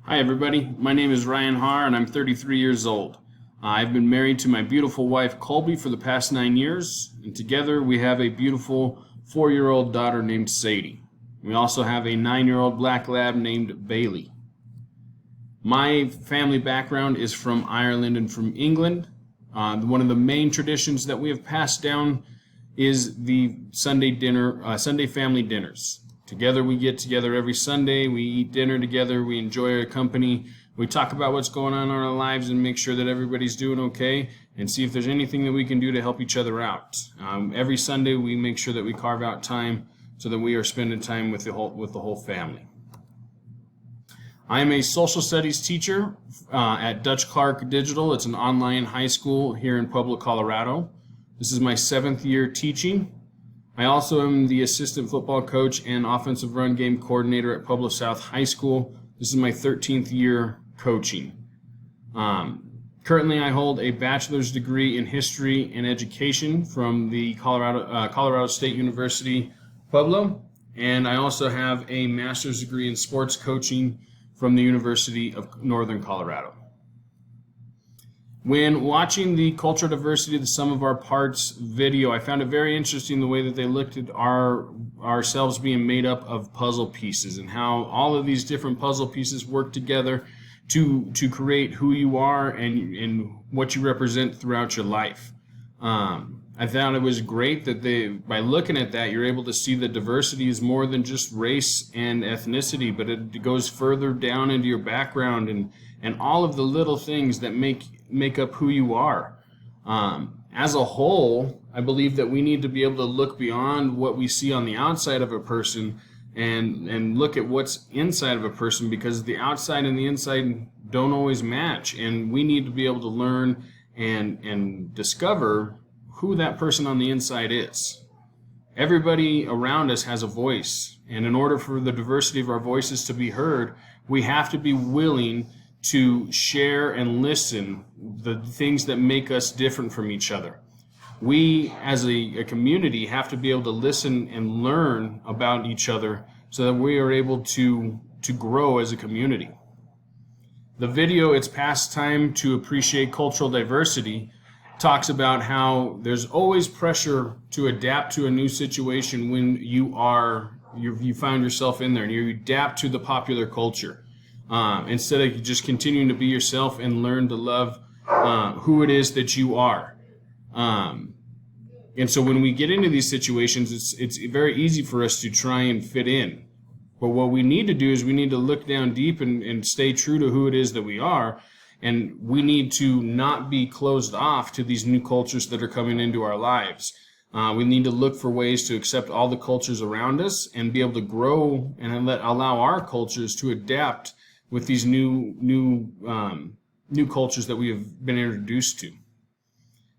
Hi everybody, my name is Ryan Haar and I'm 33 years old. I've been married to my beautiful wife Colby for the past 9 years, and together we have a beautiful 4-year-old daughter named Sadie. We also have a 9-year-old black lab named Bailey. My family background is from Ireland and from England. One of the main traditions that we have passed down is the Sunday family dinners. Together, we get together every Sunday, we eat dinner together, we enjoy our company, we talk about what's going on in our lives and make sure that everybody's doing okay, and see if there's anything that we can do to help each other out. Every Sunday, we make sure that we carve out time so that we are spending time with the whole family. I am a social studies teacher at Dutch Clark Digital. It's an online high school here in Pueblo, Colorado. This is my 7th year teaching. I also am the assistant football coach and offensive run game coordinator at Pueblo South High School. This is my 13th year coaching. Currently, I hold a bachelor's degree in history and education from the Colorado State University, Pueblo, and I also have a master's degree in sports coaching from the University of Northern Colorado. When watching the Cultural Diversity, the Sum of Our Parts video, I found it very interesting the way that they looked at ourselves being made up of puzzle pieces and how all of these different puzzle pieces work together to create who you are and what you represent throughout your life. I thought it was great that by looking at that, you're able to see that diversity is more than just race and ethnicity, but it goes further down into your background and all of the little things that make up who you are. As a whole, I believe that we need to be able to look beyond what we see on the outside of a person and look at what's inside of a person, because the outside and the inside don't always match, and we need to be able to learn and discover who that person on the inside is. Everybody around us has a voice, and in order for the diversity of our voices to be heard, we have to be willing to share and listen the things that make us different from each other. We, as a community, have to be able to listen and learn about each other so that we are able to grow as a community. The video, It's Past Time to Appreciate Cultural Diversity, talks about how there's always pressure to adapt to a new situation when you find yourself in there and you adapt to the popular culture. Instead of just continuing to be yourself and learn to love who it is that you are. And so when we get into these situations, it's very easy for us to try and fit in. But what we need to do is we need to look down deep and stay true to who it is that we are. And we need to not be closed off to these new cultures that are coming into our lives. We need to look for ways to accept all the cultures around us and be able to grow and allow our cultures to adapt with these new cultures that we have been introduced to.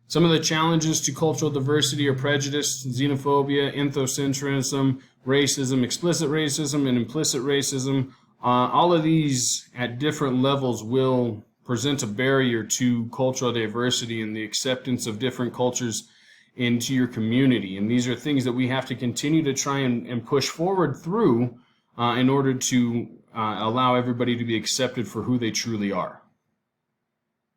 Some of the challenges to cultural diversity are prejudice, xenophobia, ethnocentrism, racism, explicit racism, and implicit racism. All of these at different levels will present a barrier to cultural diversity and the acceptance of different cultures into your community. And these are things that we have to continue to try and push forward through in order to allow everybody to be accepted for who they truly are.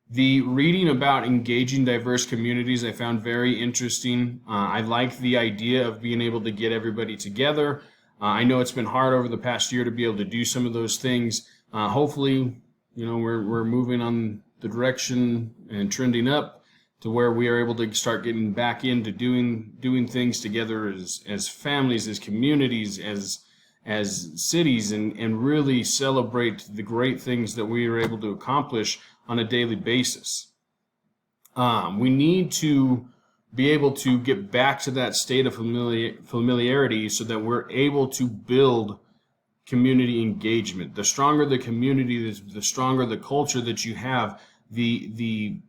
The reading about engaging diverse communities I found very interesting. I like the idea of being able to get everybody together. I know it's been hard over the past year to be able to do some of those things. Hopefully, we're moving on the direction and trending up to where we are able to start getting back into doing things together as families, as communities, as cities, and really celebrate the great things that we are able to accomplish on a daily basis. We need to be able to get back to that state of familiarity so that we're able to build community engagement. The stronger the community, the stronger the culture that you have, the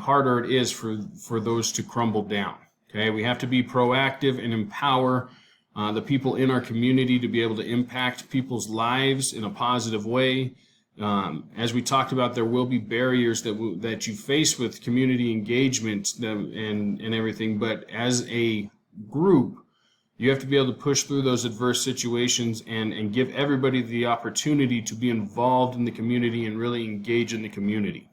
harder it is for those to crumble down. Okay, we have to be proactive and empower the people in our community to be able to impact people's lives in a positive way. As we talked about, there will be barriers that you face with community engagement and everything, but as a group, You have to be able to push through those adverse situations and give everybody the opportunity to be involved in the community and really engage in the community.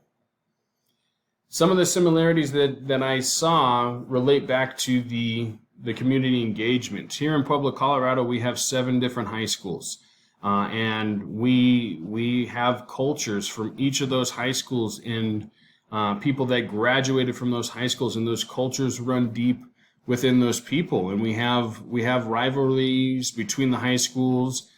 Some of the similarities that I saw relate back to the community engagement. Here in Pueblo, Colorado, we have 7 different high schools. And we have cultures from each of those high schools and people that graduated from those high schools, and those cultures run deep within those people. And we have rivalries between the high schools.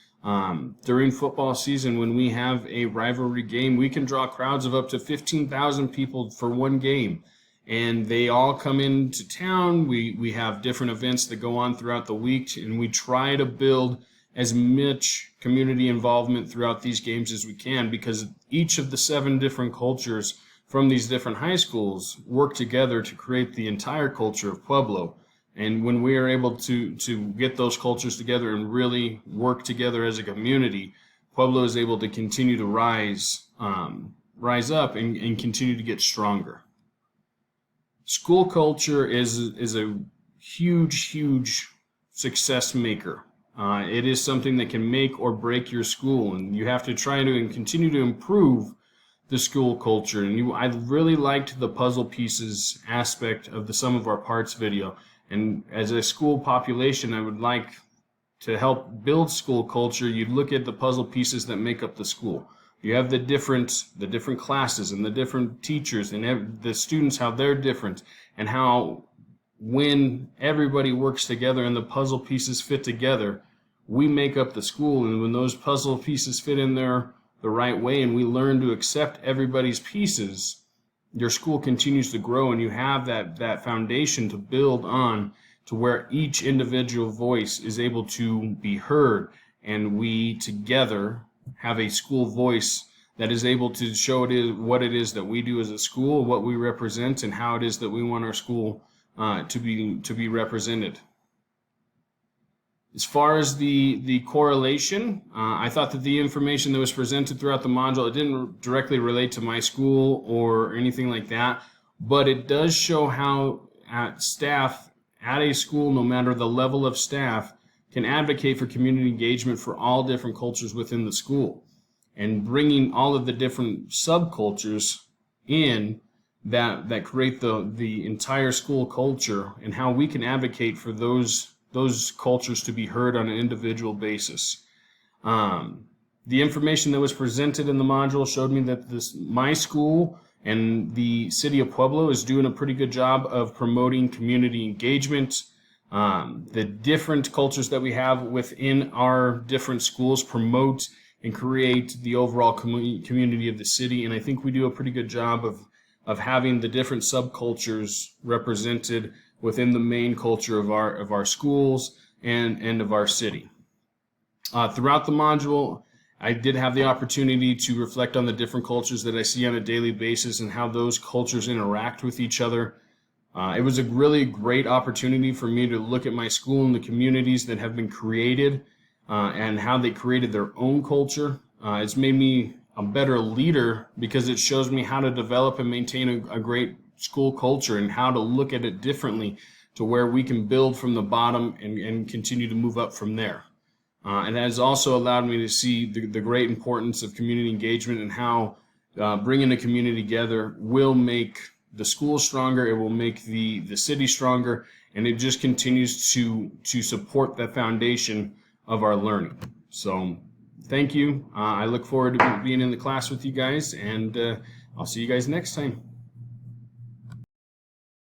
During football season, when we have a rivalry game, we can draw crowds of up to 15,000 people for one game. And they all come into town. We have different events that go on throughout the week, and we try to build as much community involvement throughout these games as we can, because each of the 7 different cultures from these different high schools work together to create the entire culture of Pueblo. And when we are able to get those cultures together and really work together as a community, Pueblo is able to continue to rise up and continue to get stronger. School culture is a huge success maker. It is something that can make or break your school, and you have to try to and continue to improve the school culture. And I really liked the puzzle pieces aspect of the sum of our parts video. And as a school population, I would like to help build school culture. You look at the puzzle pieces that make up the school. You have the different classes and the different teachers and the students, how they're different, and how when everybody works together and the puzzle pieces fit together, we make up the school. And when those puzzle pieces fit in there the right way and we learn to accept everybody's pieces, your school continues to grow, and you have that foundation to build on, to where each individual voice is able to be heard, and we together have a school voice that is able to show what it is that we do as a school, what we represent, and how it is that we want our school to be represented. As far as the correlation, I thought that the information that was presented throughout the module, it didn't directly relate to my school or anything like that, but it does show how staff at a school, no matter the level of staff, can advocate for community engagement for all different cultures within the school, and bringing all of the different subcultures in that create the entire school culture, and how we can advocate for those cultures to be heard on an individual basis. The information that was presented in the module showed me that my school and the city of Pueblo is doing a pretty good job of promoting community engagement. The different cultures that we have within our different schools promote and create the overall community of the city, and I think we do a pretty good job of having the different subcultures represented within the main culture of our schools and of our city. Throughout the module, I did have the opportunity to reflect on the different cultures that I see on a daily basis and how those cultures interact with each other. It was a really great opportunity for me to look at my school and the communities that have been created and how they created their own culture. It's made me a better leader because it shows me how to develop and maintain a great school culture and how to look at it differently, to where we can build from the bottom and continue to move up from there. And that has also allowed me to see the great importance of community engagement, and how bringing the community together will make the school stronger, it will make the city stronger, and it just continues to support the foundation of our learning. So thank you. I look forward to being in the class with you guys, and I'll see you guys next time.